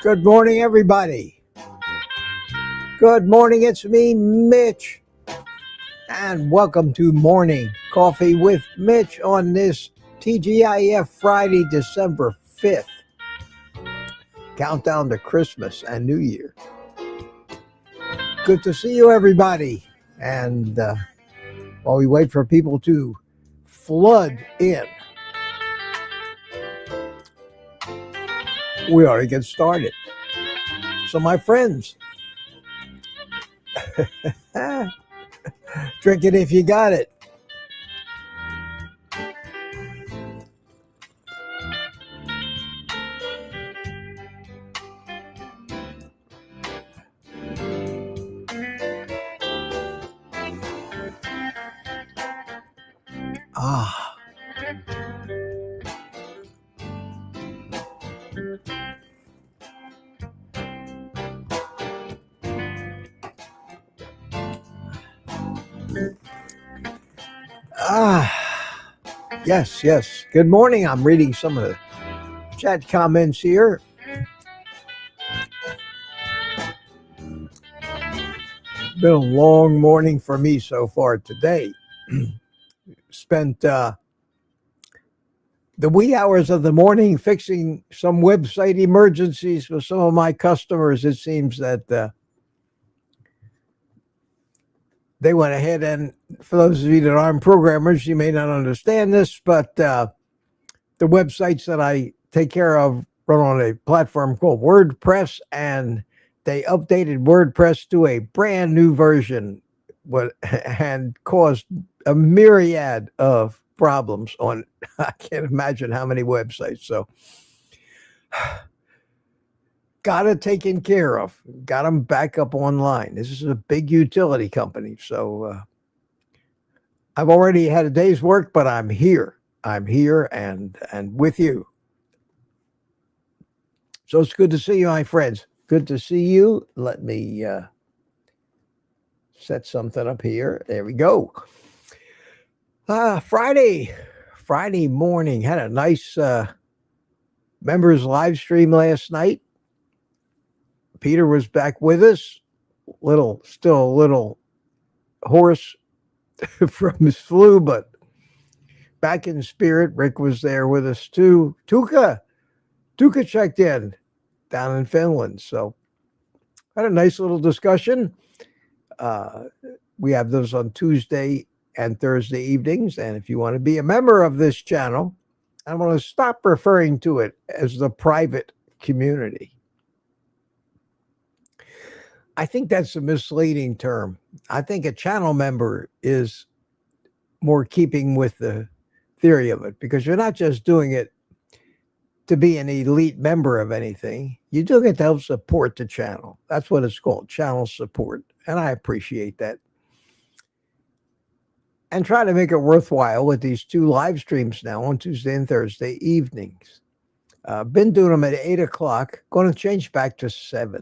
Good morning, everybody. Good morning, it's me, Mitch. And welcome to Morning Coffee with Mitch on this TGIF Friday, December 5th. Countdown to Christmas and New Year. Good to see you, everybody. And while we wait for people to flood in, we ought to get started. So my friends, drink it if you got it. Yes. Good morning. I'm reading some of the chat comments here. Been a long morning for me so far today. Spent the wee hours of the morning fixing some website emergencies with some of my customers. It seems that they went ahead and, for those of you that aren't programmers, you may not understand this, but the websites that I take care of run on a platform called WordPress, and they updated WordPress to a brand new version and caused a myriad of problems on, I can't imagine how many websites. So got it taken care of, got them back up online. This is a big utility company. So I've already had a day's work, but I'm here and with you. So it's good to see you, my friends. Good to see you. Let me set something up here. There we go. Friday morning. Had a nice members live stream last night. Peter was back with us. Still a little hoarse from his flu, but back in spirit. Rick was there with us too. Tuka checked in down in Finland. So had a nice little discussion. We have those on Tuesday and Thursday evenings. And if you want to be a member of this channel, I'm going to stop referring to it as the private community. I think that's a misleading term. I think a channel member is more keeping with the theory of it, because you're not just doing it to be an elite member of anything. You're doing it to help support the channel. That's what it's called, channel support. And I appreciate that. And try to make it worthwhile with these two live streams now on Tuesday and Thursday evenings. Been doing them at 8 o'clock. Going to change back to 7.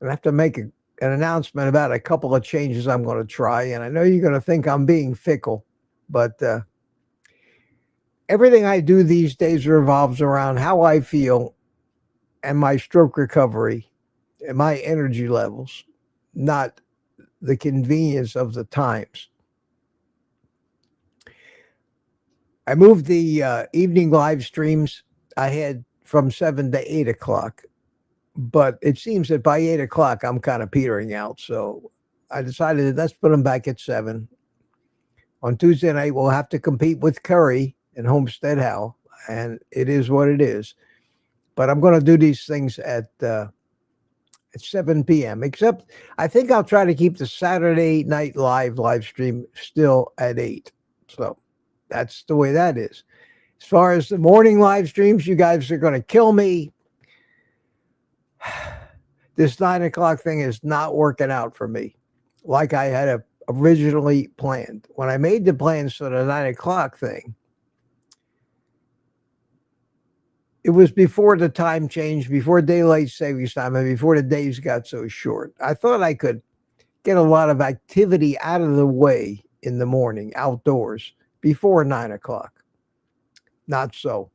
I have to make an announcement about a couple of changes I'm going to try. And I know you're going to think I'm being fickle, but everything I do these days revolves around how I feel and my stroke recovery and my energy levels, not the convenience of the times. I moved the evening live streams I had from 7 to 8 o'clock. But it seems that by 8 o'clock, I'm kind of petering out. So I decided let's put them back at 7. On Tuesday night, we'll have to compete with Curry and Homestead Howell. And it is what it is. But I'm going to do these things at at 7 p.m. Except I think I'll try to keep the Saturday night live stream still at 8. So that's the way that is. As far as the morning live streams, you guys are going to kill me. This 9 o'clock thing is not working out for me like I had originally planned. When I made the plans for the 9 o'clock thing, it was before the time change, before daylight savings time, and before the days got so short. I thought I could get a lot of activity out of the way in the morning, outdoors, before 9 o'clock. Not so.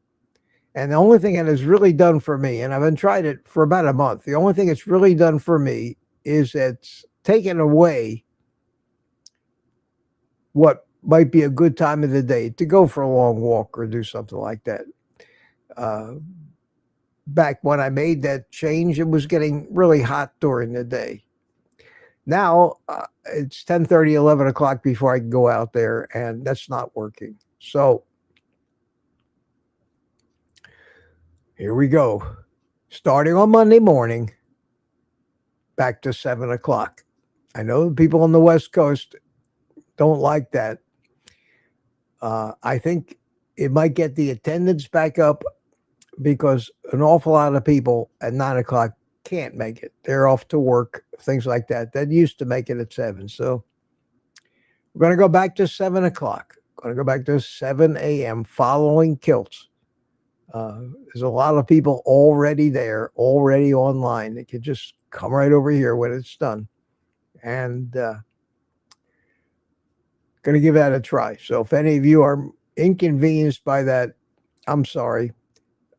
And the only thing that has really done for me, and I've been tried it for about a month, the only thing it's really done for me is it's taken away what might be a good time of the day to go for a long walk or do something like that. Back when I made that change, it was getting really hot during the day. Now it's 10:30, 11 o'clock before I can go out there, and that's not working. So here we go. Starting on Monday morning, back to 7 o'clock. I know people on the West Coast don't like that. I think it might get the attendance back up because an awful lot of people at 9 o'clock can't make it. They're off to work, things like that. That used to make it at 7. So we're going to go back to 7 o'clock. Going to go back to 7 a.m. following kilts. There's a lot of people already there, already online. They could just come right over here when it's done. And going to give that a try. So if any of you are inconvenienced by that, I'm sorry.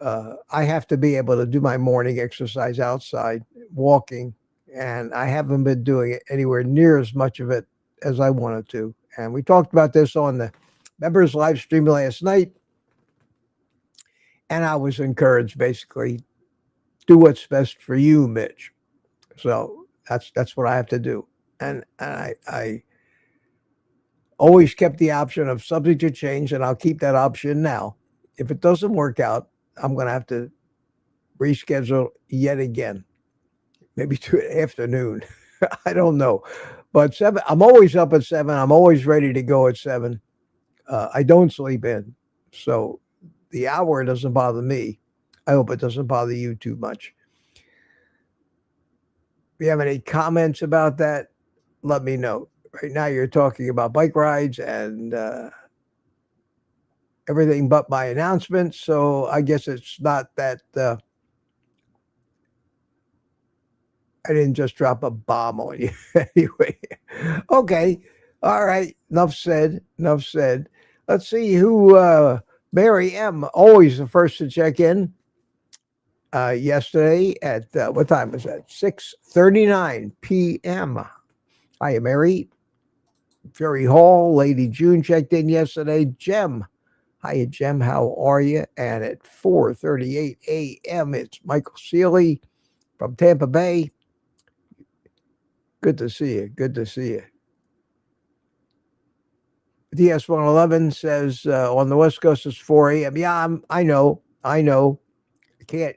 I have to be able to do my morning exercise outside, walking, and I haven't been doing it anywhere near as much of it as I wanted to. And we talked about this on the members live stream last night, and I was encouraged, basically, do what's best for you, Mitch. So that's what I have to do. And I always kept the option of subject to change, and I'll keep that option now. If it doesn't work out, I'm going to have to reschedule yet again, maybe to an afternoon. I don't know. But 7, I'm always up at 7. I'm always ready to go at 7. I don't sleep in. So the hour doesn't bother me. I hope it doesn't bother you too much. If you have any comments about that, let me know. Right now you're talking about bike rides and everything but my announcements. So I guess it's not that I didn't just drop a bomb on you. Anyway, okay. All right. Enough said. Enough said. Let's see who, Mary M., always the first to check in. Yesterday at, what time was that? 6:39 p.m. Hi, Mary. Ferry Hall, Lady June checked in yesterday. Jem. Hiya, Jem. How are you? And at 4:38 a.m., it's Michael Seeley from Tampa Bay. Good to see you. Good to see you. DS111 says on the West Coast it's 4 a.m. Yeah, I know. I can't.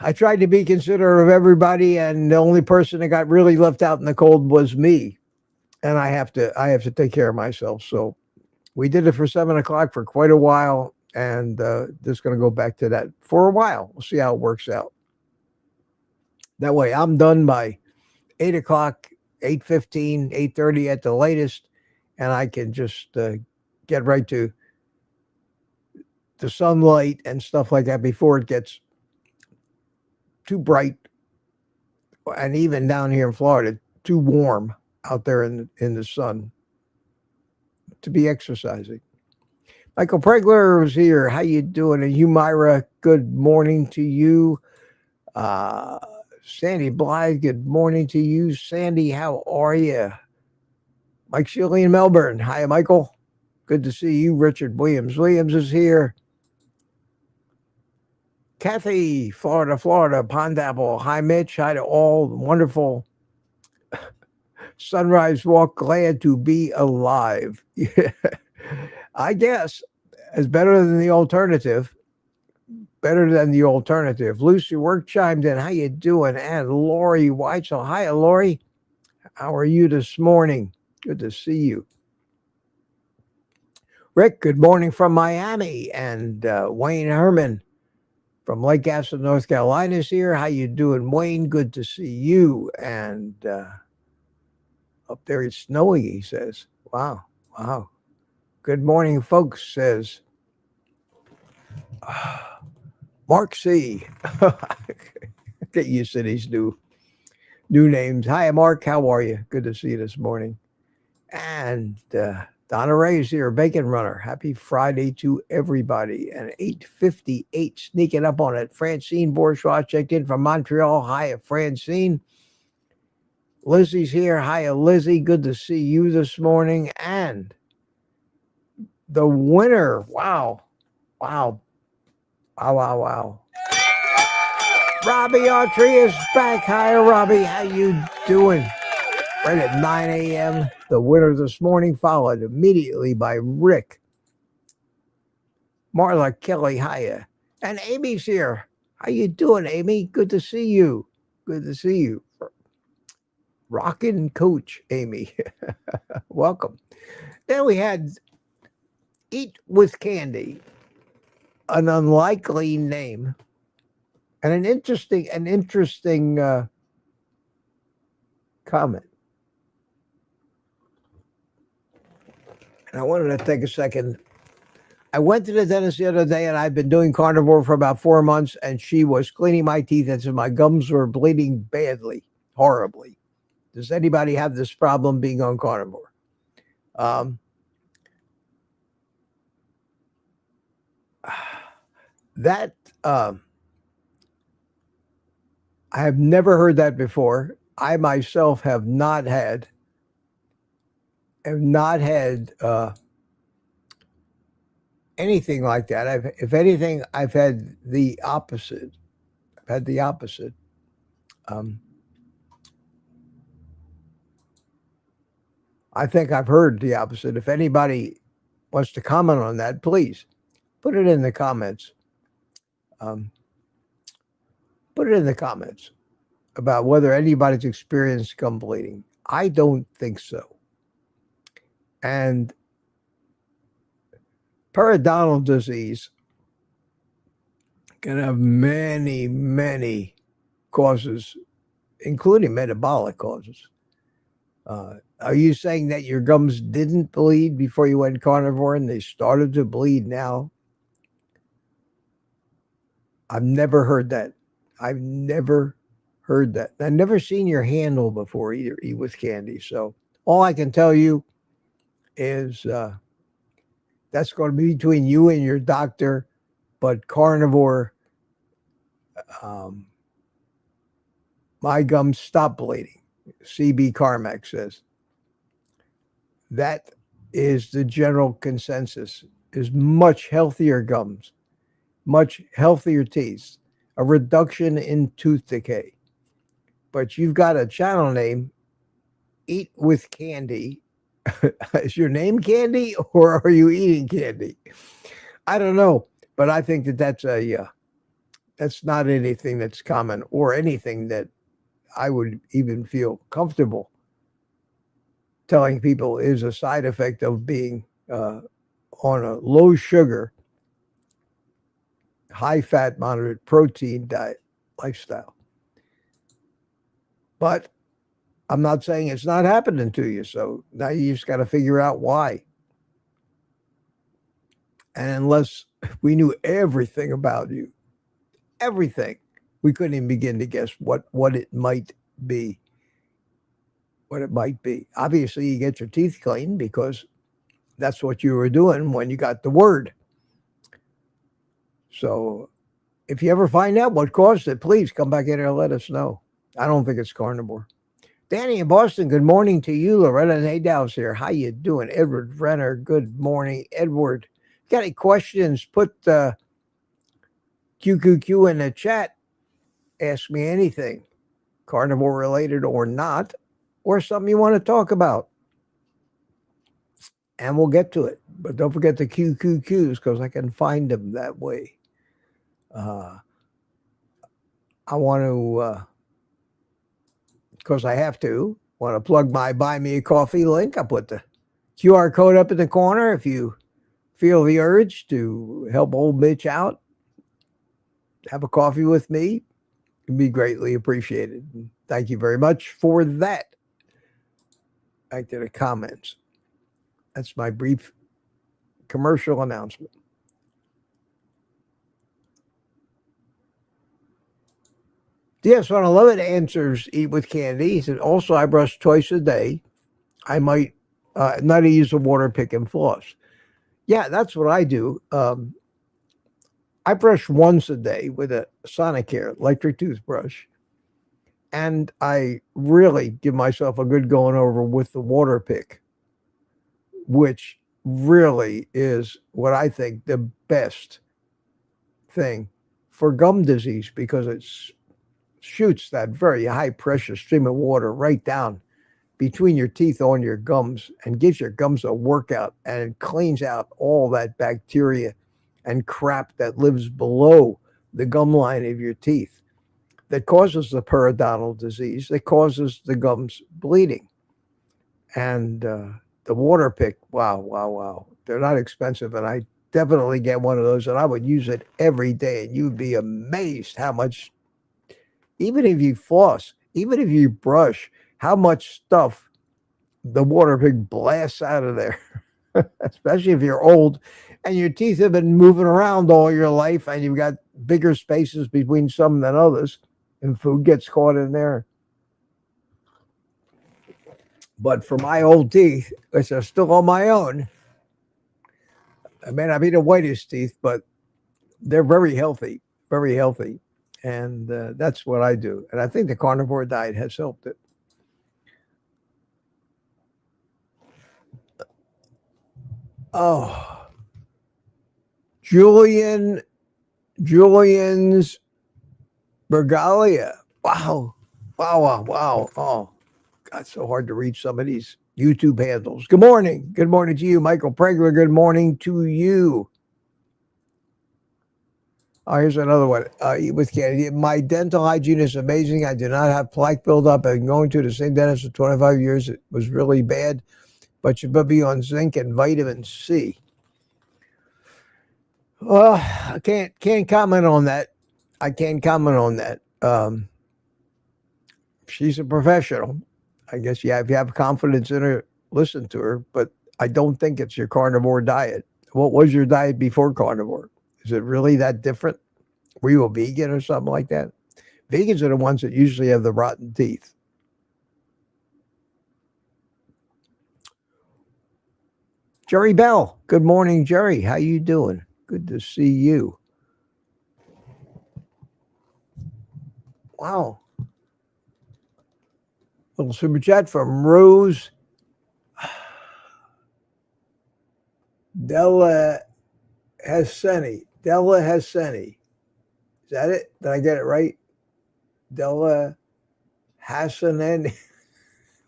I tried to be considerate of everybody, and the only person that got really left out in the cold was me. And I have to take care of myself. So we did it for 7 o'clock for quite a while, and just going to go back to that for a while. We'll see how it works out. That way I'm done by 8 o'clock, 8:15, 8:30 at the latest, and I can just get right to the sunlight and stuff like that before it gets too bright, and even down here in Florida, too warm out there in the sun to be exercising. Michael Pregler was here. How you doing? And you, Myra, good morning to you. Sandy Blythe, good morning to you. Sandy, how are you? Mike Shealy in Melbourne. Hi, Michael. Good to see you. Richard Williams. Williams is here. Kathy, Florida, Pond Apple. Hi, Mitch. Hi to all. Wonderful sunrise walk. Glad to be alive. I guess it's better than the alternative. better than the alternative. Lucy Work chimed in. How you doing? And Lori Weitzel. Hi, Lori. How are you this morning? Good to see you. Rick, good morning from Miami. And Wayne Herman from Lake Gaston, North Carolina is here. How you doing, Wayne? Good to see you. And up there it's snowing, he says. Wow. Good morning, folks, says Mark C. Get used to these new names. Hi, Mark. How are you? Good to see you this morning. And Donna Ray's here, Bacon Runner. Happy Friday to everybody. And 8:58 sneaking up on it. Francine Bourgeois checked in from Montreal. Hiya, Francine. Lizzie's here. Hiya, Lizzie. Good to see you this morning. And the winner. Wow. Robbie Autry is back. Hi, Robbie. How you doing? Right at 9 a.m. The winner this morning, followed immediately by Rick. Marla Kelly, hiya. And Amy's here. How you doing, Amy? Good to see you. Rockin' Coach Amy. Welcome. Then we had Eat with Candy, an unlikely name, and an interesting comment. And I wanted to take a second. I went to the dentist the other day, and I've been doing carnivore for about 4 months, and she was cleaning my teeth and said my gums were bleeding badly, horribly. Does anybody have this problem being on carnivore? I have never heard that before. I myself have not had anything like that. If anything, I've had the opposite. I think I've heard the opposite. If anybody wants to comment on that, please put it in the comments. Put it in the comments about whether anybody's experienced gum bleeding. I don't think so. And periodontal disease can have many, many causes, including metabolic causes. Are you saying that your gums didn't bleed before you went carnivore and they started to bleed now? I've never heard that. I've never seen your handle before either, Eat with Candy. So all I can tell you is that's going to be between you and your doctor. But carnivore, my gums stop bleeding. CB Carmack says. That is the general consensus, is much healthier gums, much healthier teeth, a reduction in tooth decay. But you've got a channel name, Eat with Candy. Is your name Candy or are you eating candy? I don't know, but I think that's not anything that's common or anything that I would even feel comfortable telling people is a side effect of being on a low sugar, high fat, moderate protein diet lifestyle. But I'm not saying it's not happening to you. So now you just got to figure out why. And unless we knew everything about you, everything, we couldn't even begin to guess what it might be. Obviously, you get your teeth cleaned because that's what you were doing when you got the word. So if you ever find out what caused it, please come back in here and let us know. I don't think it's carnivore. Danny in Boston, good morning to you. Loretta Nadow's here. How you doing? Edward Renner, good morning. Edward, got any questions? Put QQQ in the chat. Ask me anything, carnivore related or not, or something you want to talk about. And we'll get to it. But don't forget the QQQs because I can find them that way. I want to, because I have to, want to plug my Buy Me a Coffee link. I put the QR code up in the corner. If you feel the urge to help old Mitch out, have a coffee with me, it'd be greatly appreciated. Thank you very much for that. Back to the comments. That's my brief commercial announcement. Yes, when I love it, answers eat with candy. He said, also, I brush twice a day. I might not use a water pick and floss. Yeah, that's what I do. I brush once a day with a Sonicare electric toothbrush. And I really give myself a good going over with the water pick, which really is what I think the best thing for gum disease, because it shoots that very high pressure stream of water right down between your teeth on your gums and gives your gums a workout, and it cleans out all that bacteria and crap that lives below the gum line of your teeth that causes the periodontal disease, that causes the gums bleeding. And the water pick, wow. They're not expensive, and I definitely get one of those, and I would use it every day, and you'd be amazed how much, even if you floss, even if you brush, how much stuff the water pick blasts out of there, especially if you're old and your teeth have been moving around all your life and you've got bigger spaces between some than others, and food gets caught in there. But for my old teeth, which are still on my own, I may not be the whitest teeth, but they're very healthy, very healthy. And that's what I do. And I think the carnivore diet has helped it. Oh, Julian's Bergalia. Wow. Oh, God, so hard to reach some of these YouTube handles. Good morning. Good morning to you, Michael Pregler. Good morning to you. Oh, here's another one. Eat with candy. My dental hygiene is amazing. I do not have plaque buildup. I've been going to the same dentist for 25 years. It was really bad, but you put me on zinc and vitamin C. I can't comment on that. I can't comment on that. She's a professional. I guess if you have confidence in her, listen to her. But I don't think it's your carnivore diet. What was your diet before carnivore? Is it really that different? Were you a vegan or something like that? Vegans are the ones that usually have the rotten teeth. Jerry Bell. Good morning, Jerry. How you doing? Good to see you. Wow. Little super chat from Rose Della Hassani. Is that it? Did I get it right? Della Hassanen.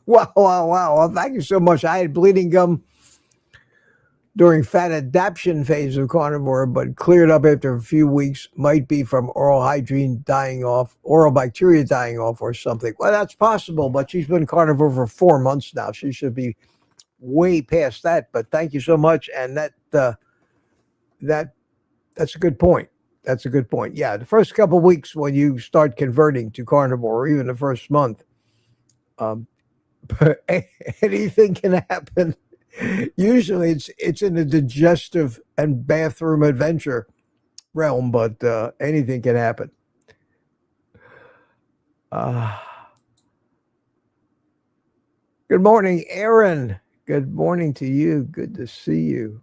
Wow. Well, thank you so much. I had bleeding gum during fat adaptation phase of carnivore, but cleared up after a few weeks. Might be from oral hygiene dying off, oral bacteria dying off or something. Well, that's possible, but she's been carnivore for 4 months now. She should be way past that, but thank you so much. And that's a good point. That's a good point. Yeah, the first couple of weeks when you start converting to carnivore, or even the first month, but anything can happen. Usually it's in the digestive and bathroom adventure realm, but anything can happen. Good morning, Aaron. Good morning to you. Good to see you.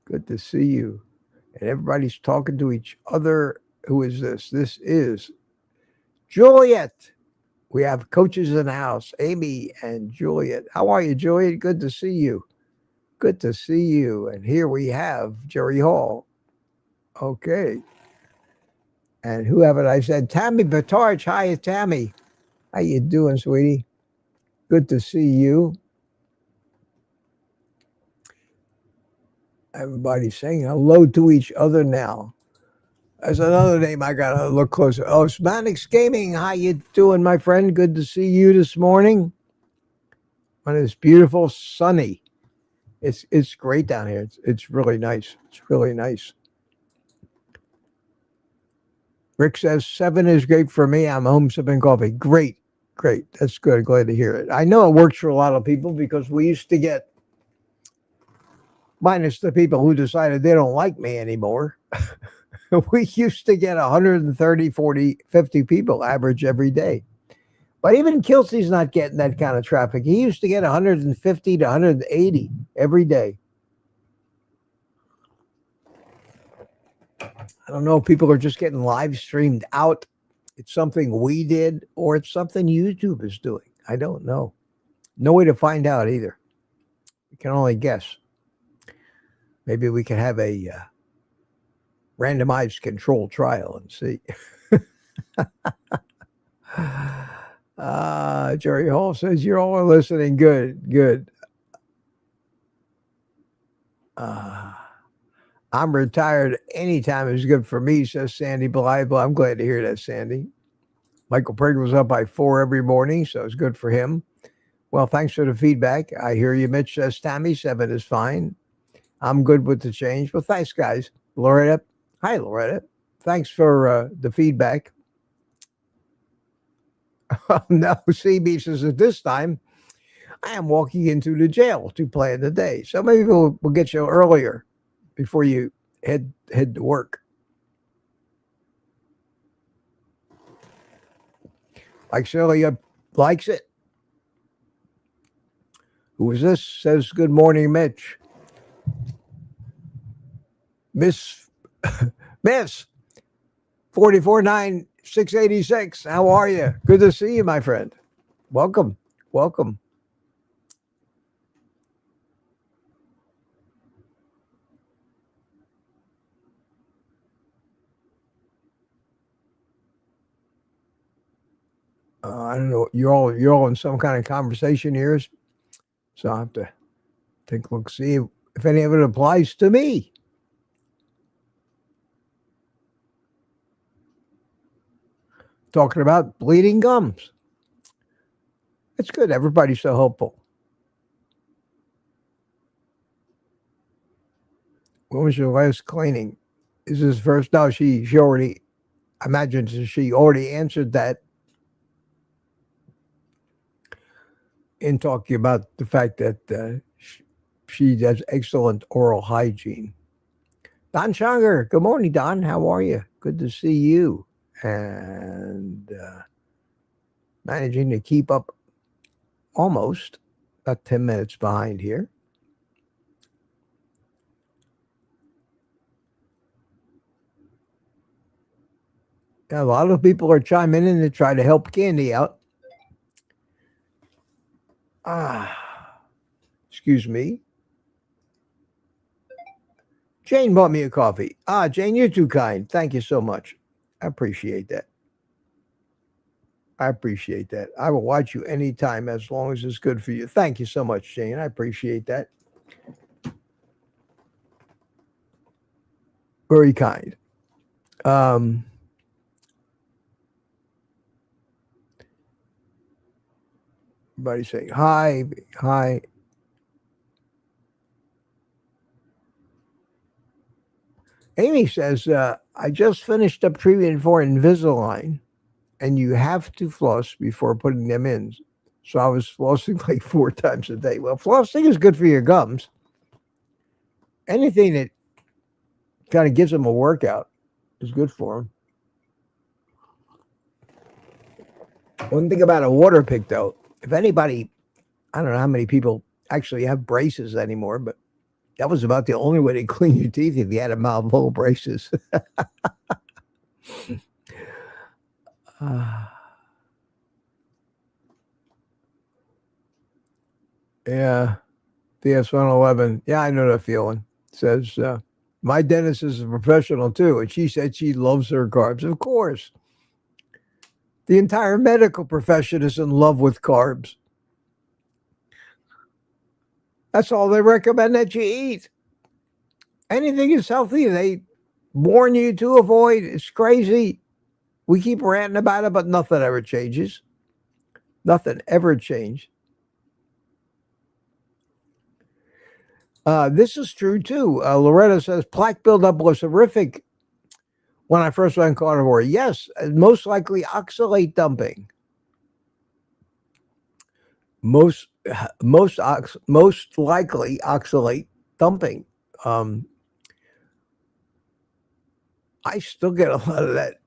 Good to see you. And everybody's talking to each other. Who is this? This is Juliet. We have coaches in the house, Amy and Juliet. How are you, Juliet? Good to see you. Good to see you. And here we have Jerry Hall. Okay. And who haven't I said? Tammy Batarch. Hi, Tammy. How you doing, sweetie? Good to see you. Everybody's saying hello to each other now. That's another name I gotta look closer. Oh, Smanix Gaming. How you doing, my friend? Good to see you this morning. When it's beautiful, sunny. It's great down here. It's really nice. It's really nice. Rick says 7 is great for me. I'm home sipping coffee. Great, great. That's good. Glad to hear it. I know it works for a lot of people because we used to get, minus the people who decided they don't like me anymore. We used to get 130, 40, 50 people average every day. But even Kelsey's not getting that kind of traffic. He used to get 150 to 180 every day. I don't know if people are just getting live streamed out. It's something we did, or it's something YouTube is doing. I don't know. No way to find out either. We can only guess. Maybe we can have a randomized control trial and see. Jerry Hall says you're all listening. Good, good. I'm retired. Anytime is good for me, says Sandy Blythe. I'm glad to hear that, Sandy. Michael Prig was up by 4 every morning, so it's good for him. Well, thanks for the feedback. I hear you, Mitch, says Tammy. 7 is fine. I'm good with the change. Well, thanks, guys. Loretta. Hi, Loretta. Thanks for the feedback. No, CB says at this time, I am walking into the jail to plan the day. So maybe we'll get you earlier before you head to work. Like Celia likes it. Who is this? Says good morning, Mitch. Miss 449686. How are you? Good to see you, my friend. Welcome. Welcome. I don't know. You're all in some kind of conversation here, so I have to take a look, see if any of it applies to me. Talking about bleeding gums. It's good. Everybody's so hopeful. When was your last cleaning? Is this first? No, she already. I imagine she already answered that in talking about the fact that she does excellent oral hygiene. Don Schonger, good morning, Don. How are you? Good to see you. And managing to keep up almost about 10 minutes behind here. Yeah, a lot of people are chiming in to try to help Candy out. Excuse me. Jane bought me a coffee. Jane, you're too kind. Thank you so much. I appreciate that. I appreciate that. I will watch you anytime as long as it's good for you. Thank you so much, Jane. I appreciate that. Very kind. Everybody saying hi, hi. Amy says, I just finished up treatment for Invisalign, and you have to floss before putting them in. So I was flossing like 4 times a day. Well, flossing is good for your gums. Anything that kind of gives them a workout is good for them. One thing about a water pick, though, if anybody, I don't know how many people actually have braces anymore, but that was about the only way to clean your teeth if you had a mouthful of braces. Yeah, DS111. Yeah, I know that feeling. Says, my dentist is a professional too, and she said she loves her carbs. Of course. The entire medical profession is in love with carbs. That's all they recommend that you eat. Anything is healthy, they warn you to avoid. It's crazy. We keep ranting about it, but nothing ever changes. Nothing ever changed. This is true too. Loretta says plaque buildup was horrific when I first went carnivore. Yes, most likely oxalate dumping. Most likely oxalate dumping. I still get a lot of that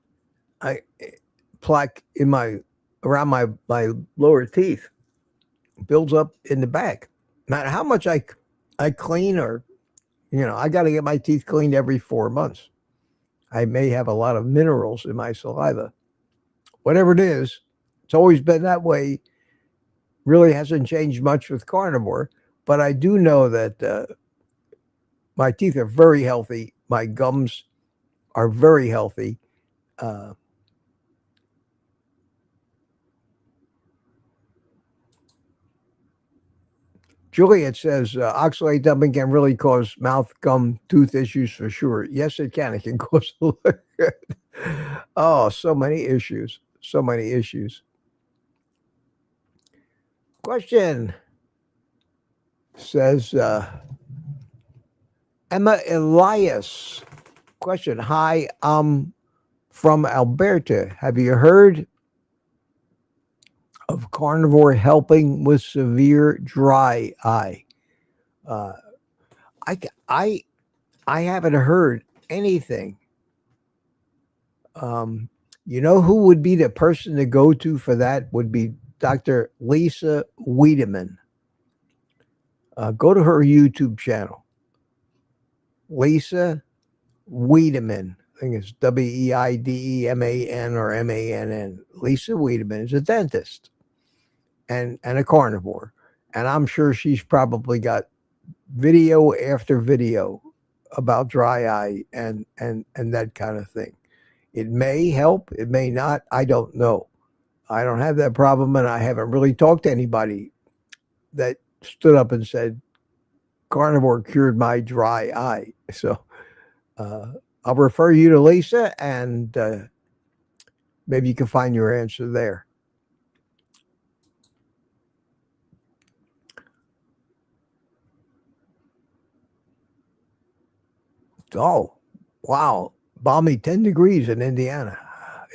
plaque in around my lower teeth. Builds up in the back. No matter how much I clean, or I got to get my teeth cleaned every 4 months. I may have a lot of minerals in my saliva. Whatever it is, it's always been that way. Really hasn't changed much with carnivore, but I do know that my teeth are very healthy. My gums are very healthy. Juliet says oxalate dumping can really cause mouth, gum, tooth issues for sure. Yes, it can. It can cause so many issues. So many issues. Question says Emma Elias. Question. Hi, I'm from Alberta. Have you heard of carnivore helping with severe dry eye? I haven't heard anything. Who would be the person to go to for that? Would be Dr. Lisa Wiedemann. Go to her YouTube channel. Lisa Wiedemann. I think it's Weideman or Mann. Lisa Wiedemann is a dentist and a carnivore. And I'm sure she's probably got video after video about dry eye and that kind of thing. It may help, it may not. I don't know. I don't have that problem, and I haven't really talked to anybody that stood up and said carnivore cured my dry eye. So I'll refer you to Lisa, and maybe you can find your answer there. Oh, wow. Balmy 10 degrees in Indiana.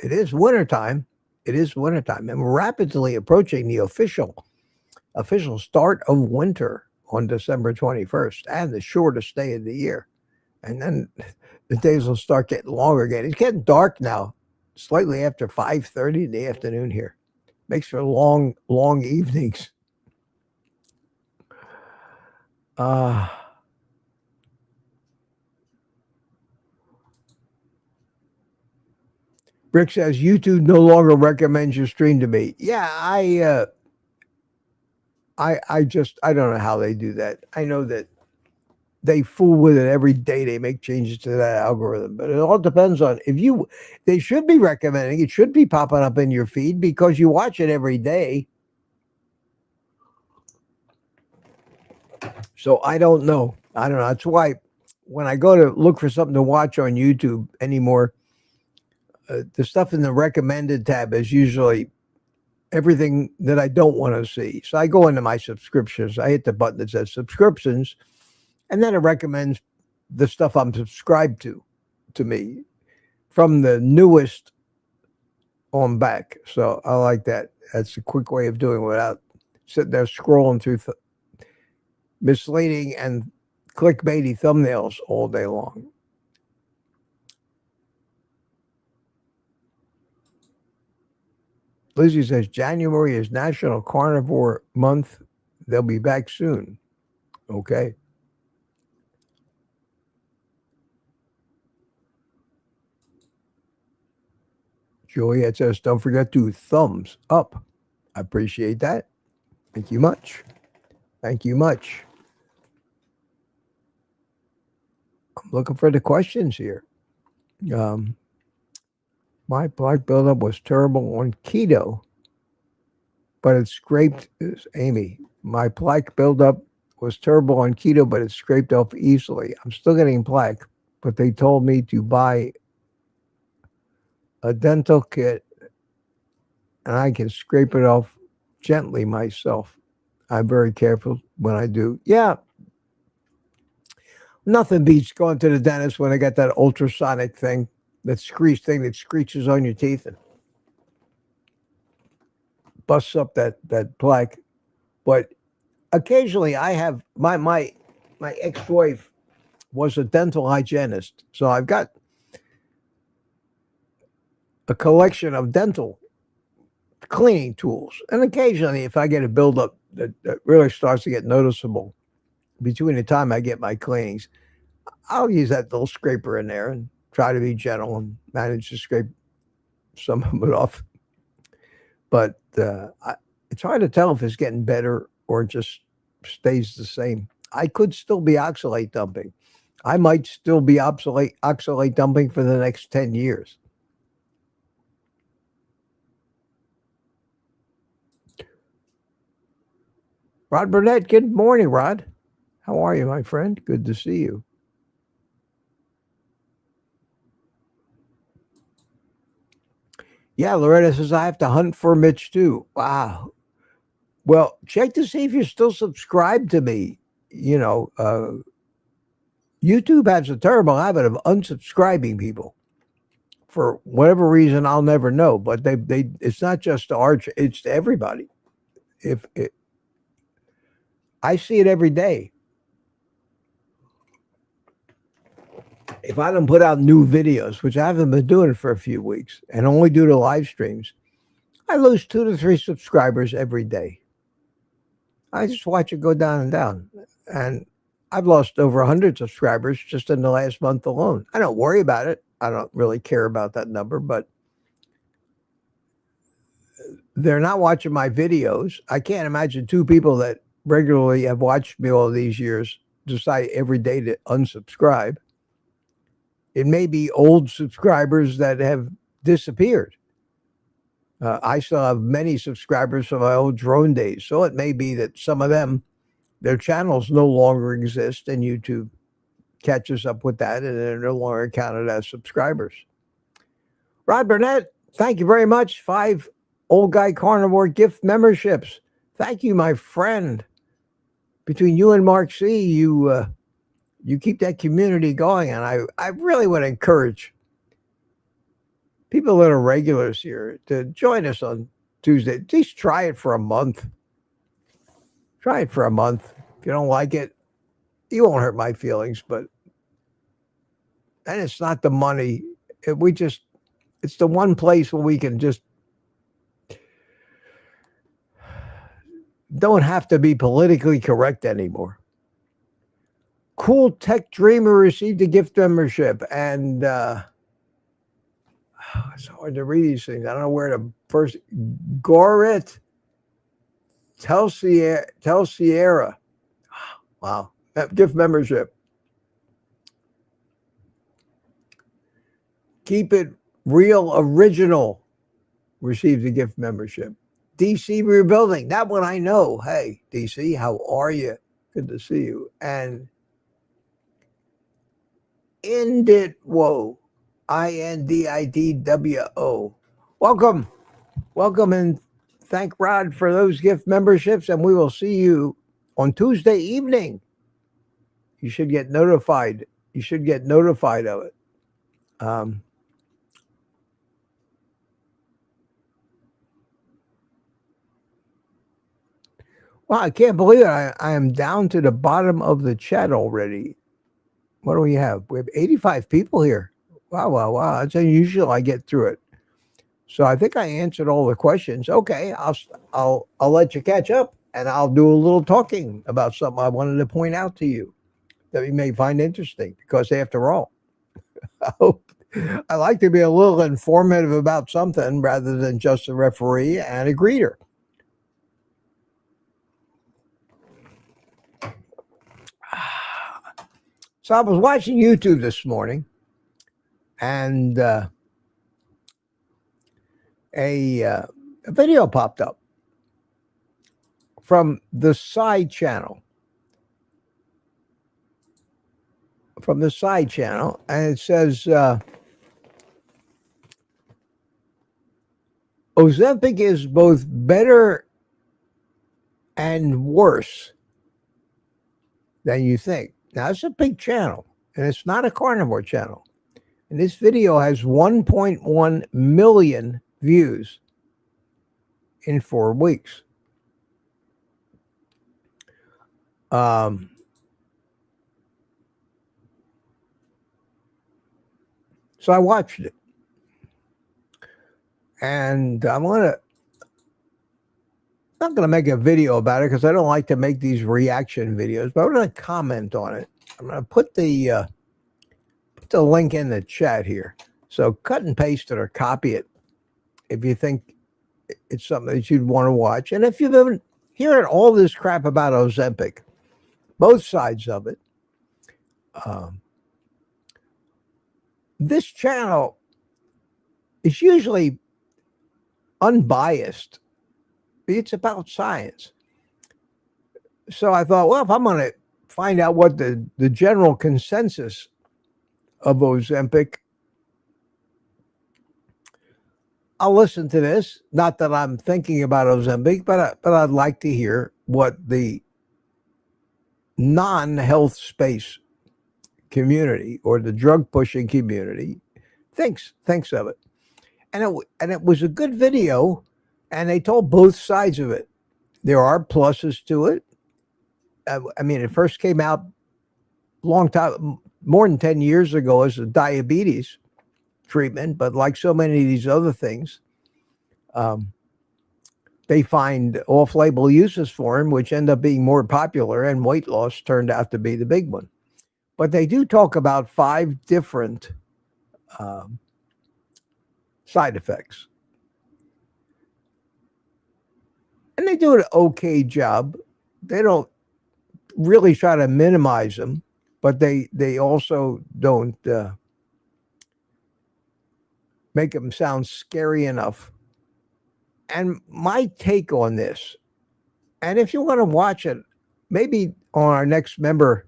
It is wintertime. It is wintertime. And we're rapidly approaching the official start of winter on December 21st, and the shortest day of the year. And then the days will start getting longer again. It's getting dark now, slightly after 5:30 in the afternoon here. Makes for long evenings. Rick says YouTube no longer recommends your stream to me. Yeah, I don't know how they do that. I know that they fool with it every day. They make changes to that algorithm, but it all depends on they should be recommending, it should be popping up in your feed because you watch it every day. So I don't know. That's why when I go to look for something to watch on YouTube anymore, the stuff in the recommended tab is usually everything that I don't want to see. So I go into my subscriptions. I hit the button that says subscriptions, and then it recommends the stuff I'm subscribed to me from the newest on back. So I like that. That's a quick way of doing it without sitting there scrolling through misleading and clickbaity thumbnails all day long. Lizzie says January is National Carnivore Month. They'll be back soon. Okay. Juliet says, don't forget to thumbs up. I appreciate that. Thank you much. Thank you much. I'm looking for the questions here. My plaque buildup was terrible on keto, but it scraped, Amy. My plaque buildup was terrible on keto, but it scraped off easily. I'm still getting plaque, but they told me to buy a dental kit and I can scrape it off gently myself. I'm very careful when I do. Yeah, nothing beats going to the dentist when I got that ultrasonic thing, that screeches on your teeth and busts up that plaque. But occasionally I have my ex-wife was a dental hygienist, so I've got a collection of dental cleaning tools. And occasionally, if I get a buildup that really starts to get noticeable between the time I get my cleanings, I'll use that little scraper in there and try to be gentle and manage to scrape some of it off. But it's hard to tell if it's getting better or just stays the same. I could still be oxalate dumping. I might still be oxalate dumping for the next 10 years. Rod Burnett, good morning, Rod. How are you, my friend? Good to see you. Yeah, Loretta says, I have to hunt for Mitch too. Wow. Well, check to see if you're still subscribed to me. You know, YouTube has a terrible habit of unsubscribing people for whatever reason I'll never know. But they it's not just to Arch, it's to everybody. I see it every day. If I don't put out new videos, which I haven't been doing for a few weeks, and only do the live streams, I lose 2 to 3 subscribers every day. I just watch it go down and down. And I've lost over 100 subscribers just in the last month alone. I don't worry about it. I don't really care about that number, but they're not watching my videos. I can't imagine 2 people that regularly have watched me all these years decide every day to unsubscribe. It may be old subscribers that have disappeared. I still have many subscribers from my old drone days. So it may be that some of them, their channels no longer exist and YouTube catches up with that and they're no longer counted as subscribers. Rod Burnett, thank you very much. 5 Old Guy Carnivore gift memberships. Thank you, my friend. Between you and Mark C, you keep that community going. And I really would encourage people that are regulars here to join us on Tuesday. At least try it for a month. Try it for a month. If you don't like it, you won't hurt my feelings. And it's not the money. It's the one place where we can just don't have to be politically correct anymore. Cool Tech Dreamer received a gift membership, and it's hard to read these things. I don't know where to first. Gorit Tell Sierra. Wow. Gift membership. Keep It Real Original received a gift membership. DC Rebuilding. That one I know. Hey, DC, how are you? Good to see you. And Indidwo. INDIDWO. Welcome. Welcome, and thank Rod for those gift memberships, and we will see you on Tuesday evening. You should get notified. You should get notified of it. Well, I can't believe it. I am down to the bottom of the chat already. What do we have? We have 85 people here. Wow. That's unusual. I get through it. So I think I answered all the questions. Okay, I'll let you catch up, and I'll do a little talking about something I wanted to point out to you that you may find interesting, because after all, I like to be a little informative about something rather than just a referee and a greeter. So I was watching YouTube this morning, and a video popped up from the side channel from the side channel, and it says Ozempic is both better and worse than you think. Now, it's a big channel, and it's not a carnivore channel. And this video has 1.1 million views in 4 weeks. So I watched it. And I'm not going to make a video about it because I don't like to make these reaction videos, but I'm going to comment on it. I'm going to put the link in the chat here. So cut and paste it or copy it if you think it's something that you'd want to watch. And if you've been hearing all this crap about Ozempic, both sides of it, this channel is usually unbiased. It's about science. So I thought, well, if I'm going to find out what the general consensus of Ozempic, I'll listen to this. Not that I'm thinking about Ozempic, but I'd like to hear what the non-health space community or the drug pushing community thinks of it. And it was a good video, and they told both sides of it. There are pluses to it. I mean, it first came out a long time, more than 10 years ago, as a diabetes treatment, but like so many of these other things, they find off-label uses for them, which end up being more popular, and weight loss turned out to be the big one. But they do talk about 5 different side effects. And they do an okay job. They don't really try to minimize them, but they also don't make them sound scary enough. And my take on this, and if you want to watch it, maybe on our next member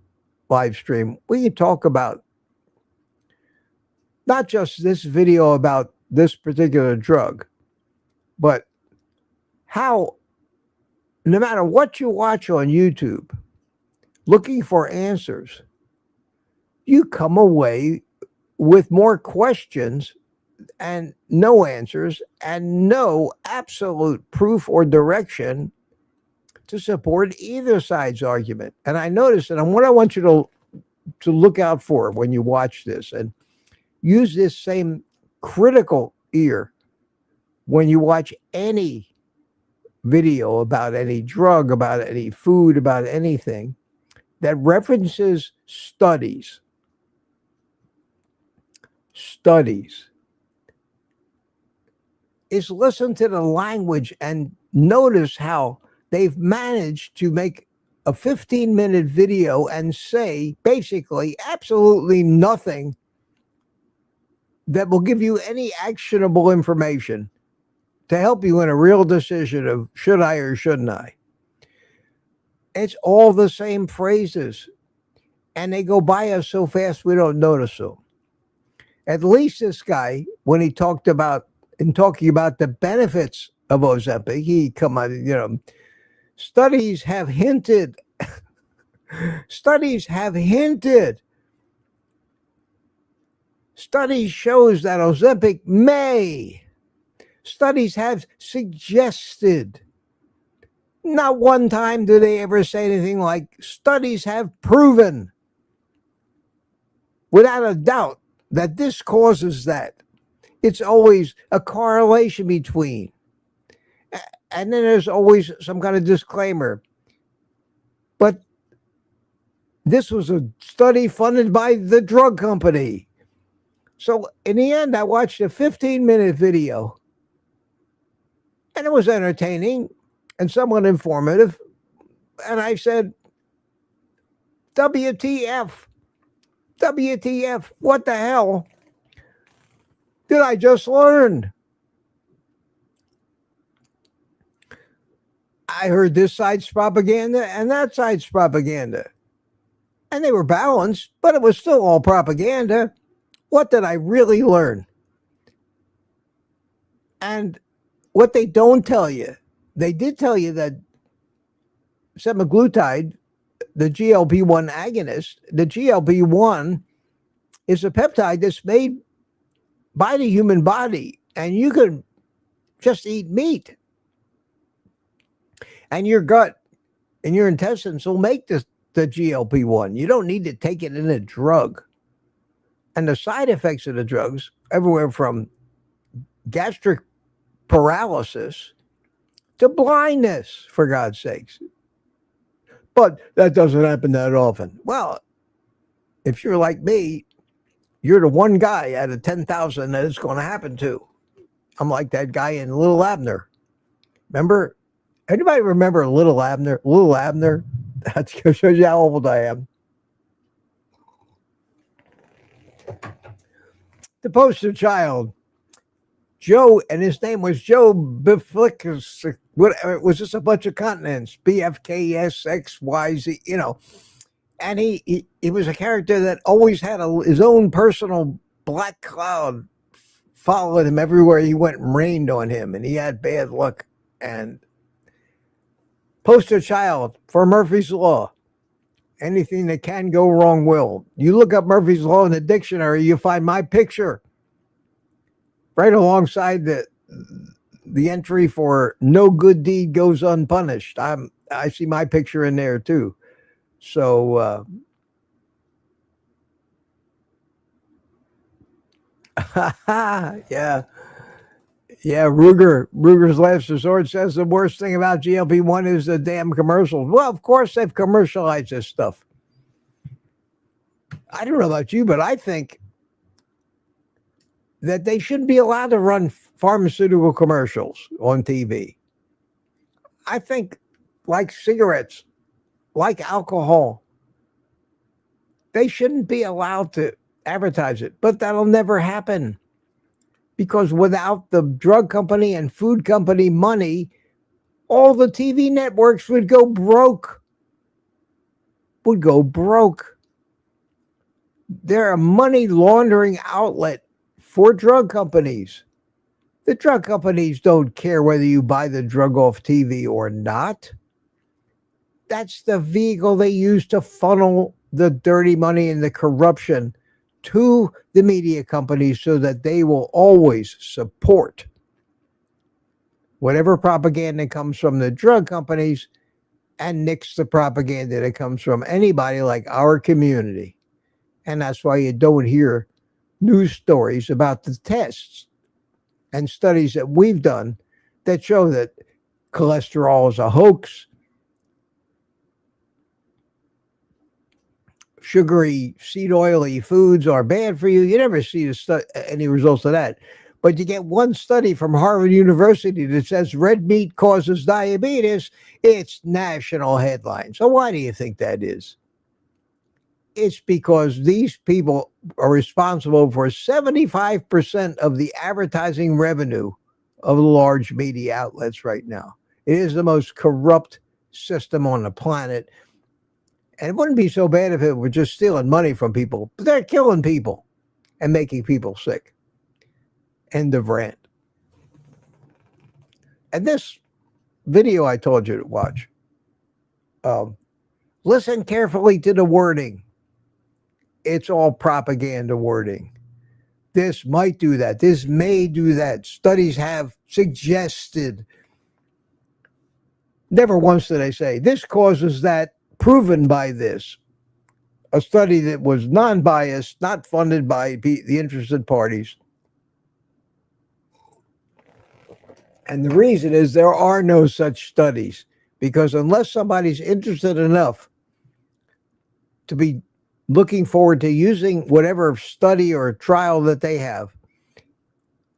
live stream, we can talk about not just this video about this particular drug, but how no matter what you watch on YouTube, looking for answers, you come away with more questions and no answers and no absolute proof or direction to support either side's argument. And I noticed, and what I want you to look out for when you watch this, and use this same critical ear when you watch any video about any drug, about any food, about anything that references studies. Is listen to the language and notice how they've managed to make a 15-minute video and say basically absolutely nothing that will give you any actionable information to help you in a real decision of should I or shouldn't I. It's all the same phrases, and they go by us so fast we don't notice them. At least this guy, when he talking about the benefits of Ozempic, he come on, studies have hinted. Studies shows that Ozempic may. Studies have suggested. Not one time do they ever say anything like studies have proven without a doubt that this causes that. It's always a correlation between. And then there's always some kind of disclaimer. But this was a study funded by the drug company. So in the end, I watched a 15-minute video, and it was entertaining and somewhat informative. And I said, WTF, what the hell did I just learn? I heard this side's propaganda and that side's propaganda. and they were balanced, but it was still all propaganda. What did I really learn? And what they don't tell you, they did tell you that semaglutide, the GLP-1 agonist, the GLP-1 is a peptide that's made by the human body, and you can just eat meat, and your gut and your intestines will make the GLP-1. You don't need to take it in a drug. And the side effects of the drugs, everywhere from gastric paralysis to blindness, for God's sakes. But that doesn't happen that often. Well, if you're like me, you're the one guy out of 10,000 that it's going to happen to. I'm like that guy in Little Abner. Remember? Anybody remember Little Abner? Little Abner? That shows you how old I am. The poster child, Joe, and his name was Joe Biflicus. Whatever, was just a bunch of continents, BFKSXYZ, you know. And he was a character that always had his own personal black cloud followed him everywhere he went and rained on him, and he had bad luck. And poster child for Murphy's Law. Anything that can go wrong will. You look up Murphy's Law in the dictionary, you find my picture right alongside the entry for no good deed goes unpunished. I see my picture in there too. So yeah. Ruger's Last Resort says the worst thing about GLP-1 is the damn commercials. Well, of course they've commercialized this stuff. I don't know about you, but I think that they shouldn't be allowed to run pharmaceutical commercials on TV. I think, like cigarettes, like alcohol, they shouldn't be allowed to advertise it, but that'll never happen. Because without the drug company and food company money, all the TV networks would go broke. They're a money laundering outlet for drug companies. The drug companies don't care whether you buy the drug off TV or not. That's the vehicle they use to funnel the dirty money and the corruption to the media companies so that they will always support whatever propaganda comes from the drug companies and nix the propaganda that comes from anybody like our community. And that's why you don't hear news stories about the tests and studies that we've done that show that cholesterol is a hoax, sugary, seed oily foods are bad for you. You never see any results of that. But you get one study from Harvard University that says red meat causes diabetes. It's national headline. So why do you think that is? It's because these people are responsible for 75% of the advertising revenue of the large media outlets right now. It is the most corrupt system on the planet. And it wouldn't be so bad if it were just stealing money from people, but they're killing people and making people sick. End of rant. And this video I told you to watch, listen carefully to the wording. It's all propaganda wording. This might do that. This may do that. Studies have suggested. Never once did I say, this causes that, proven by this. A study that was non-biased, not funded by the interested parties. And the reason is there are no such studies, because unless somebody's interested enough to be looking forward to using whatever study or trial that they have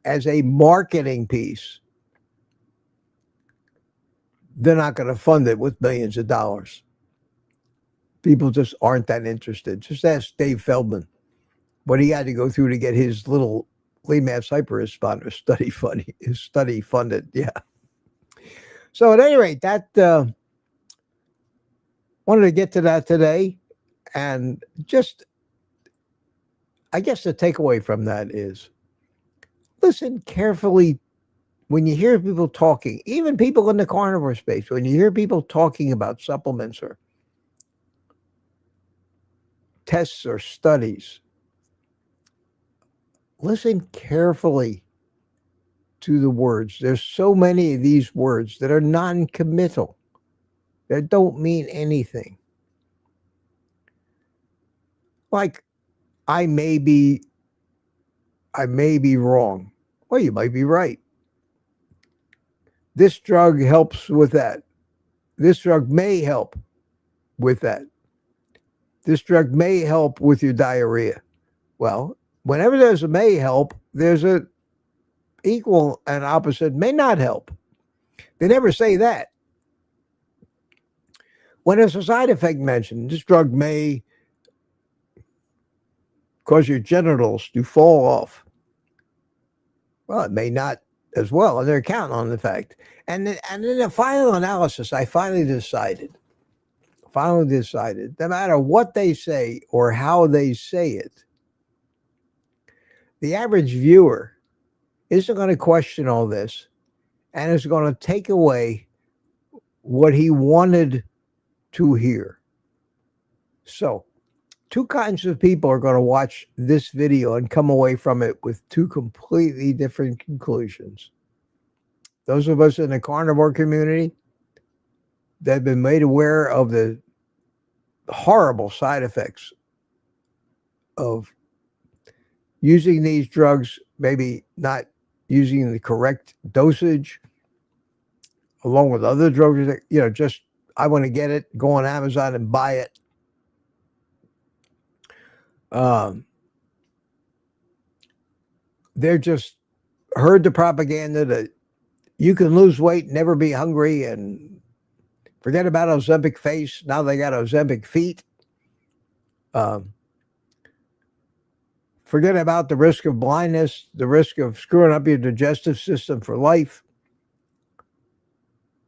as a marketing piece, they're not going to fund it with millions of dollars. People just aren't that interested. Just ask Dave Feldman what he had to go through to get his little lean mass hyperresponder study funded. Yeah. So at any rate, that wanted to get to that today. And just, I guess the takeaway from that is listen carefully when you hear people talking, even people in the carnivore space, when you hear people talking about supplements or tests or studies, listen carefully to the words. There's so many of these words that are non-committal, that don't mean anything. Like, I may be wrong. Well, you might be right. This drug helps with that. This drug may help with that. This drug may help with your diarrhea. Well, whenever there's a may help, there's a equal and opposite may not help. They never say that. When there's a side effect mentioned, this drug may cause your genitals to fall off. Well, it may not as well, and they're counting on the fact. And in the final analysis, I finally decided, no matter what they say or how they say it, the average viewer isn't going to question all this and is going to take away what he wanted to hear. So, two kinds of people are going to watch this video and come away from it with two completely different conclusions. Those of us in the carnivore community that have been made aware of the horrible side effects of using these drugs, maybe not using the correct dosage, along with other drugs that, just, I want to get it, go on Amazon and buy it. They're just heard the propaganda that you can lose weight, never be hungry, and forget about Ozempic face. Now they got Ozempic feet. Forget about the risk of blindness, the risk of screwing up your digestive system for life.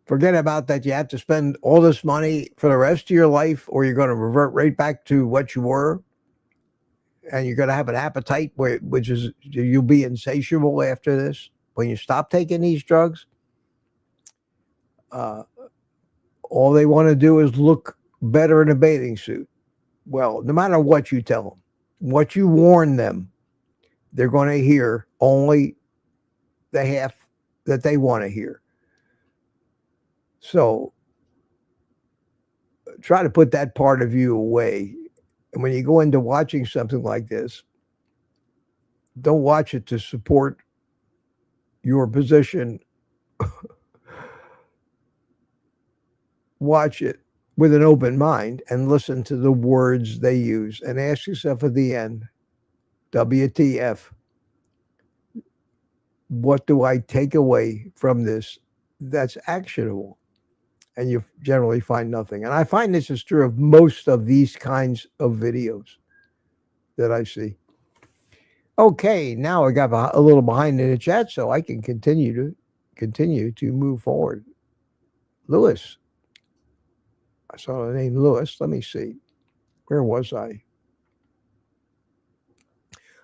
Forget about that you have to spend all this money for the rest of your life, or you're going to revert right back to what you were. And you're going to have an appetite which is, you'll be insatiable after this. When you stop taking these drugs, all they want to do is look better in a bathing suit. Well, no matter what you tell them, what you warn them, they're going to hear only the half that they want to hear. So try to put that part of you away. And when you go into watching something like this, don't watch it to support your position. Watch it with an open mind and listen to the words they use and ask yourself at the end, WTF, what do I take away from this that's actionable? And you generally find nothing. And I find this is true of most of these kinds of videos that I see. Okay, now I got a little behind in the chat, so I can continue to move forward. Lewis. I saw the name Lewis. Let me see. Where was I?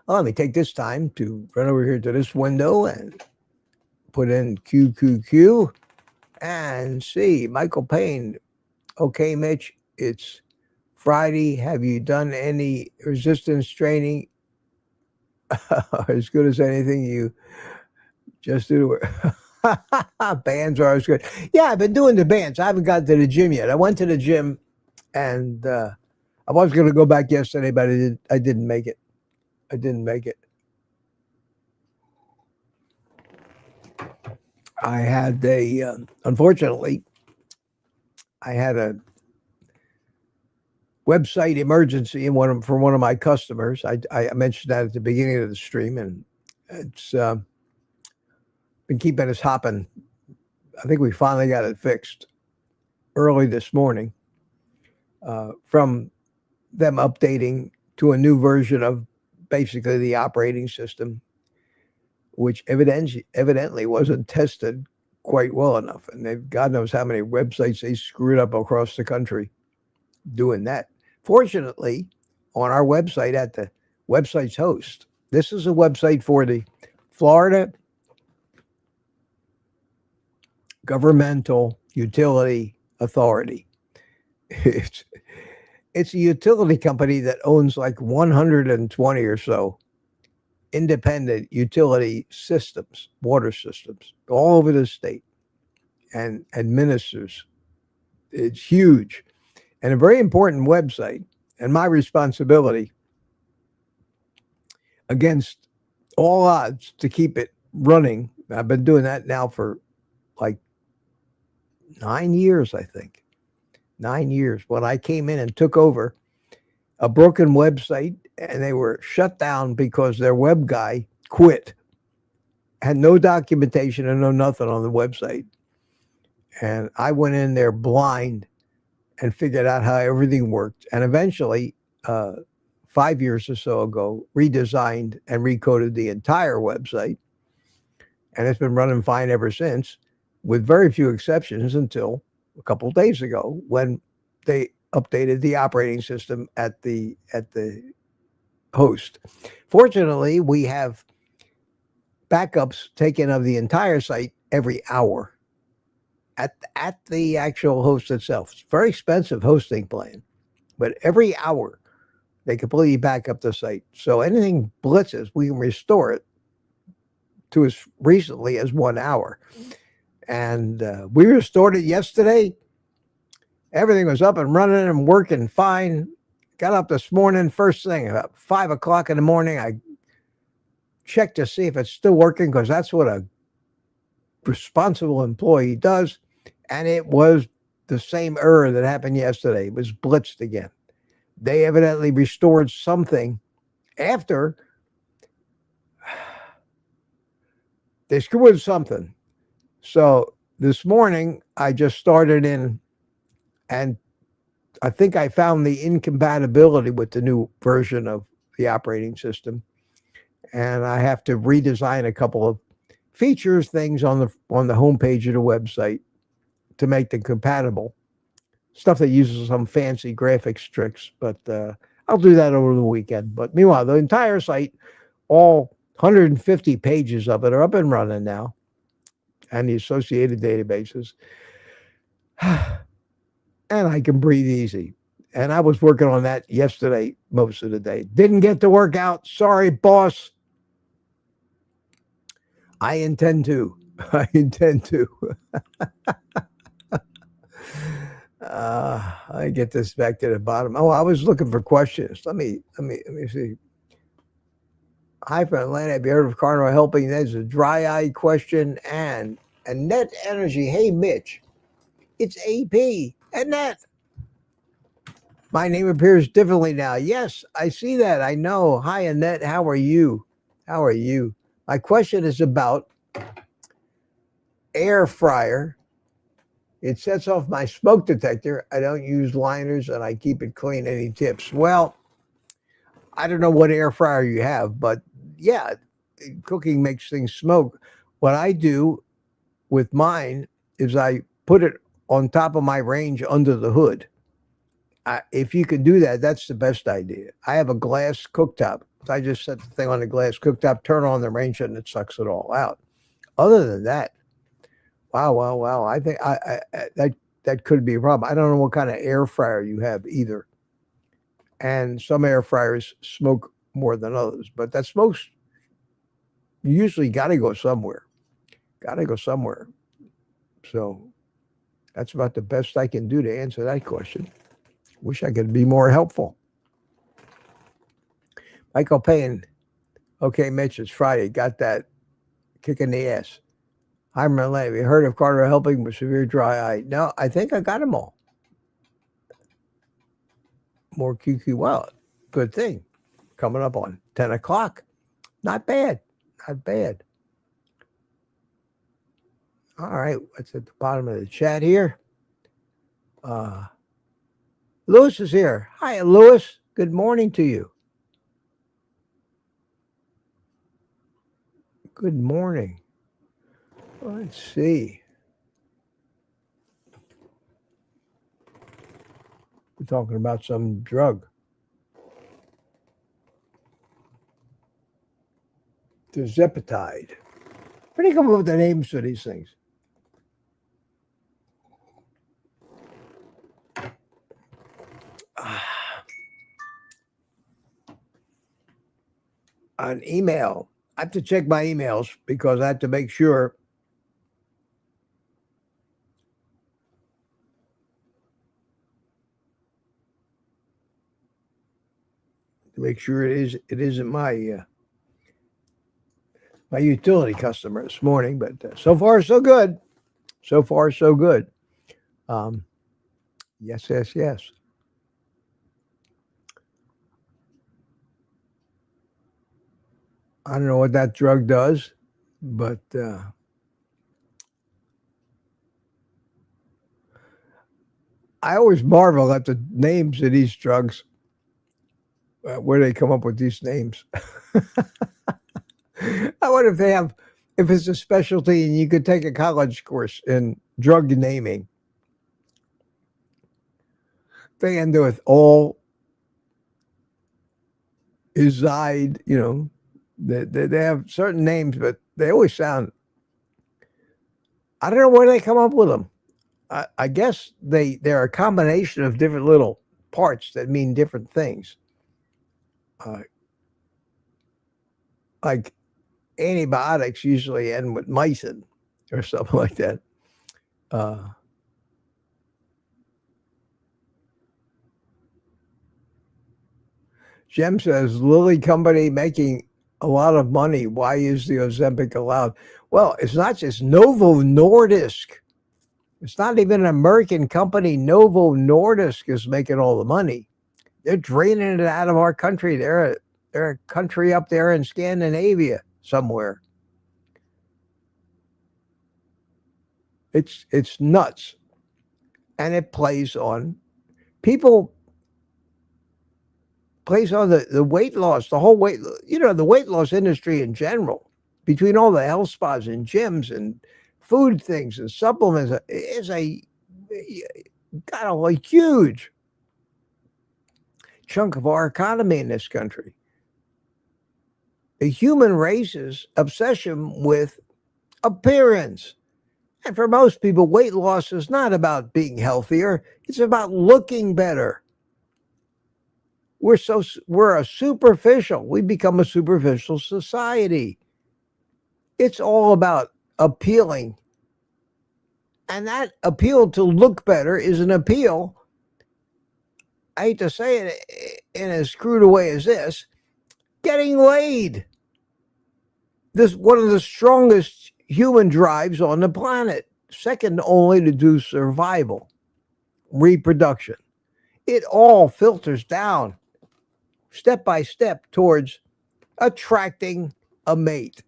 Well, let me take this time to run over here to this window and put in QQQ and see. Michael Payne. Okay, Mitch, it's Friday. Have you done any resistance training? As good as anything you just do. Bands are as good. Yeah, I've been doing the bands. I haven't gotten to the gym yet. I went to the gym, and I was going to go back yesterday, but I didn't make it. I had unfortunately, I had a website emergency for one of my customers. I mentioned that at the beginning of the stream, and it's been keeping us hopping. I think we finally got it fixed early this morning from them updating to a new version of basically the operating system, which evidently wasn't tested quite well enough. And God knows how many websites they screwed up across the country doing that. Fortunately, on our website at the website's host, this is a website for the Florida Governmental Utility Authority. It's a utility company that owns like 120 or so independent utility systems, water systems, all over the state, and administers. It's huge and a very important website. And my responsibility, against all odds, to keep it running. I've been doing that now for like 9 years, I think. 9 years. When I came in and took over a broken website, and they were shut down because their web guy quit. Had no documentation and no nothing on the website. And I went in there blind and figured out how everything worked. And eventually, 5 years or so ago, redesigned and recoded the entire website. And it's been running fine ever since, with very few exceptions until a couple of days ago when they updated the operating system at the host. Fortunately, we have backups taken of the entire site every hour at the actual host itself. It's a very expensive hosting plan, but every hour they completely back up the site. So anything blitzes, we can restore it to as recently as 1 hour. And we restored it yesterday. Everything was up and running and working fine. Got up this morning, first thing, about 5 o'clock in the morning. I checked to see if it's still working, because that's what a responsible employee does. And it was the same error that happened yesterday. It was blitzed again. They evidently restored something after they screwed something. So this morning, I just started in, and I think I found the incompatibility with the new version of the operating system. And I have to redesign a couple of features, things on the homepage of the website to make them compatible. Stuff that uses some fancy graphics tricks, but I'll do that over the weekend. But meanwhile, the entire site, all 150 pages of it, are up and running now, and the associated databases. And I can breathe easy. And I was working on that yesterday most of the day. Didn't get to work out. Sorry, boss. I intend to. I intend to. I get this back to the bottom. Oh, I was looking for questions. Let me see. Hi from Atlanta. Have you heard of Carnivore helping? There's a dry eye question and net energy. Hey, Mitch, it's AP. Annette. My name appears differently now. Yes, I see that. I know. Hi, Annette. How are you? How are you? My question is about air fryer. It sets off my smoke detector. I don't use liners, and I keep it clean. Any tips? Well, I don't know what air fryer you have, but yeah, cooking makes things smoke. What I do with mine is I put it on top of my range under the hood. If you can do that, that's the best idea. I have a glass cooktop. I just set the thing on the glass cooktop, turn on the range, and it sucks it all out. Other than that, wow. I think that could be a problem. I don't know what kind of air fryer you have either. And some air fryers smoke more than others, but that smoke's usually got to go somewhere. Got to go somewhere. So that's about the best I can do to answer that question. Wish I could be more helpful. Michael Payne. Okay, Mitch, it's Friday. Got that kick in the ass. Hi, Merlin. Have you heard of Carnivore helping with severe dry eye? No, I think I got them all. More QQ. Well, good thing. Coming up on 10 o'clock. Not bad. Not bad. All right. What's at the bottom of the chat here? Lewis is here. Hi, Lewis. Good morning to you. Good morning. Let's see. talking about some drug. Tirzepatide. Where do you come up with the names for these things? An email. I have to check my emails because I have to make sure it isn't my my utility customer this morning. But so far so good. So far so good. Yes. I don't know what that drug does, but I always marvel at the names of these drugs, where they come up with these names. I wonder if it's a specialty and you could take a college course in drug naming. They end with all Izide, they have certain names, but they always sound, I don't know where they come up with them. I guess they're a combination of different little parts that mean different things. Like antibiotics usually end with mycin or something like that. Jem says, Lilly Company making a lot of money. Why is the Ozempic allowed? Well, it's not just Novo Nordisk. It's not even an American company. Novo Nordisk is making all the money. They're draining it out of our country. They're a country up there in Scandinavia somewhere. It's nuts. And it plays on people, plays on the weight loss, the whole weight, the weight loss industry in general, between all the health spas and gyms and food things and supplements, is got a huge chunk of our economy in this country. The human race's obsession with appearance. And for most people, weight loss is not about being healthier. It's about looking better. We've become a superficial society. It's all about appealing. And that appeal to look better is an appeal, I hate to say it in as crude a way as this, getting laid. This is one of the strongest human drives on the planet, second only to do survival, reproduction. It all filters down step by step towards attracting a mate.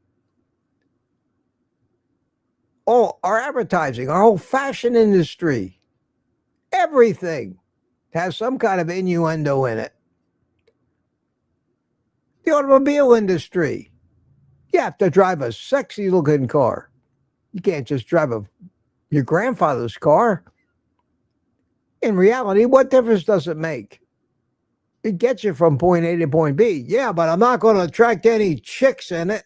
All our advertising, our whole fashion industry, everything has some kind of innuendo in it. The automobile industry, you have to drive a sexy looking car. You can't just drive your grandfather's car. In reality, what difference does it make? It gets you from point A to point B. Yeah, but I'm not going to attract any chicks in it.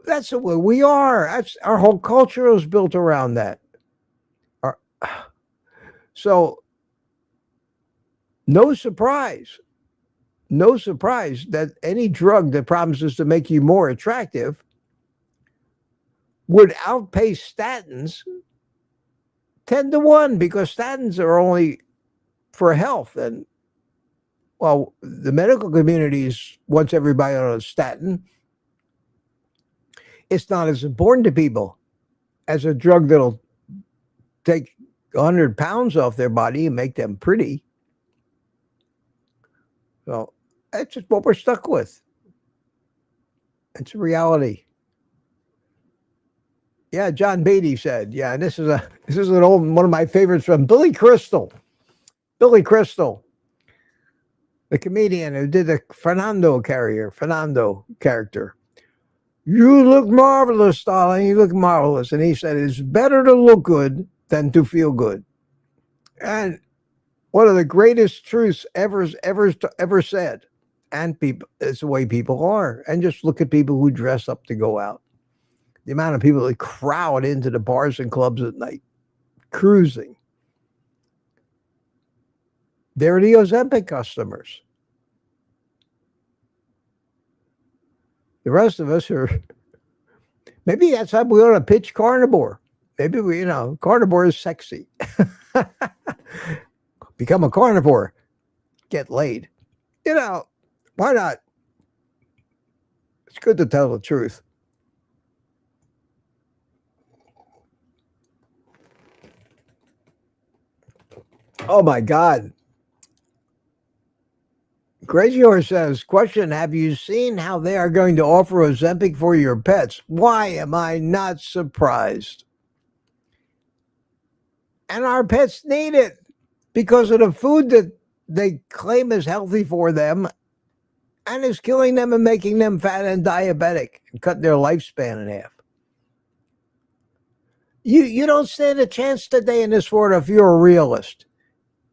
That's the way we are. Our whole culture is built around that. So, no surprise that any drug that promises to make you more attractive would outpace statins 10-1, because statins are only for health. And, well, the medical community wants everybody on a statin. It's not as important to people as a drug that'll take 100 pounds off their body and make them pretty. So that's just what we're stuck with. It's a reality. Yeah, John Beatty said, yeah, and this is an old one of my favorites from Billy Crystal. Billy Crystal, the comedian who did the Fernando character. You look marvelous, darling. You look marvelous. And he said, it's better to look good than to feel good. And one of the greatest truths ever said, and people, it's the way people are. And just look at people who dress up to go out. The amount of people that crowd into the bars and clubs at night, cruising. They're the Ozempic customers. The rest of us are, maybe that's how we want to pitch Carnivore. Maybe we, Carnivore is sexy. Become a carnivore. Get laid. Why not? It's good to tell the truth. Oh my God. Crazy Horse says, question, have you seen how they are going to offer Ozempic for your pets? Why am I not surprised? And our pets need it because of the food that they claim is healthy for them and is killing them and making them fat and diabetic and cutting their lifespan in half. You don't stand a chance today in this world if you're a realist.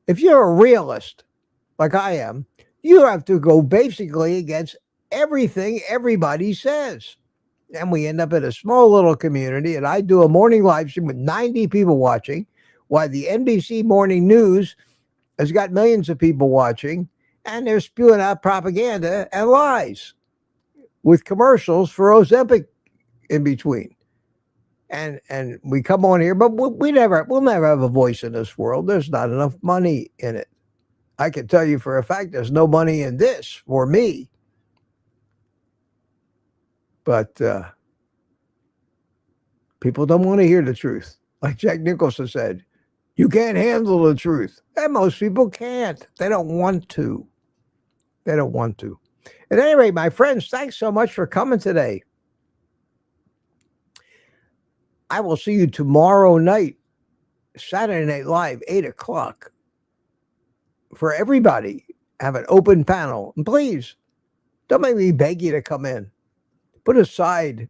If you're a realist, like I am, you have to go basically against everything everybody says. And we end up in a small little community, and I do a morning live stream with 90 people watching, while the NBC Morning News has got millions of people watching, and they're spewing out propaganda and lies with commercials for Ozempic in between. And we come on here, but we'll never have a voice in this world. There's not enough money in it. I can tell you for a fact there's no money in this for me. But people don't want to hear the truth. Like Jack Nicholson said, you can't handle the truth. And most people can't. They don't want to. They don't want to. At any rate, my friends, thanks so much for coming today. I will see you tomorrow night, Saturday Night Live, 8 o'clock. For everybody, have an open panel. And please, don't make me beg you to come in. Put aside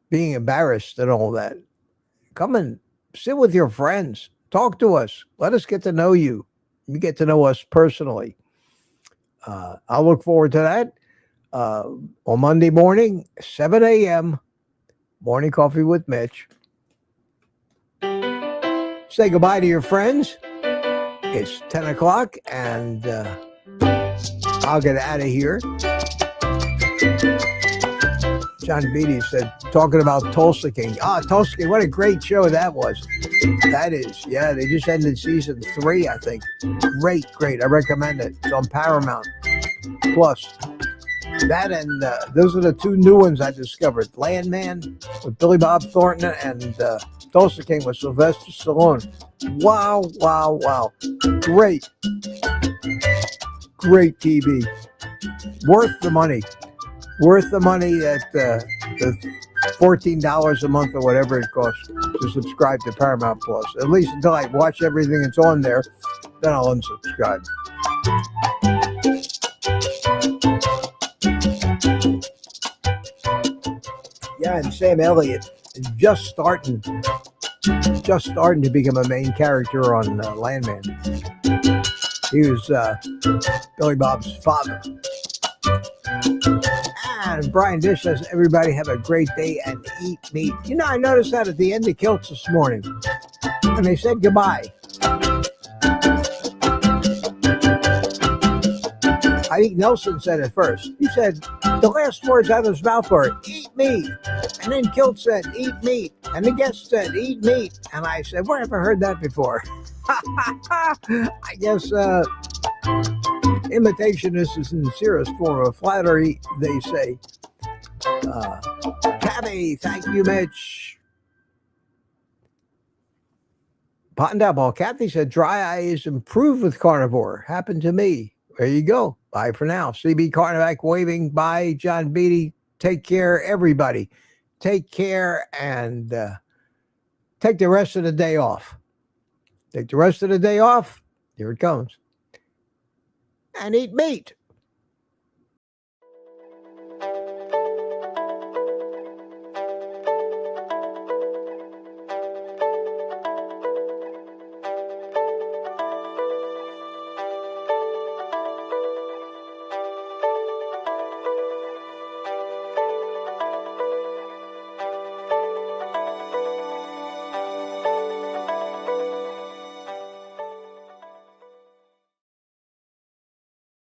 being embarrassed and all that. Come and sit with your friends. Talk to us. Let us get to know you. You get to know us personally. I'll look forward to that. On Monday morning, 7 a.m., Morning Coffee with Mitch. Say goodbye to your friends. It's 10 o'clock, and I'll get out of here. John Beatty said, talking about Tulsa King. Tulsa King, what a great show that was. That is, yeah, they just ended season 3, I think. Great. I recommend it. It's on Paramount Plus. That and those are the 2 new ones I discovered. Landman with Billy Bob Thornton and Tulsa King with Sylvester Stallone. Wow. Great TV. Worth the money. Worth the money at the $14 a month or whatever it costs to subscribe to Paramount Plus. At least until I watch everything that's on there, then I'll unsubscribe. Yeah, and Sam Elliott is just starting to become a main character on Landman. He was Billy Bob's father. And Brian Dish says, everybody have a great day and eat meat. I noticed that at the end of Kilts this morning when they said goodbye. I think Nelson said it first. He said, the last words out of his mouth were, eat meat. And then Kilt said, eat meat. And the guest said, eat meat. And I said, where have I heard that before? I guess imitation is the sincerest form of flattery, they say. Kathy, thank you, Mitch. Pot and Double. Kathy said, dry eyes improved with Carnivore. Happened to me. There you go. Bye for now. CB Carnivac waving. Bye, John Beatty. Take care, everybody. Take care and take the rest of the day off. Take the rest of the day off. Here it comes. And eat meat.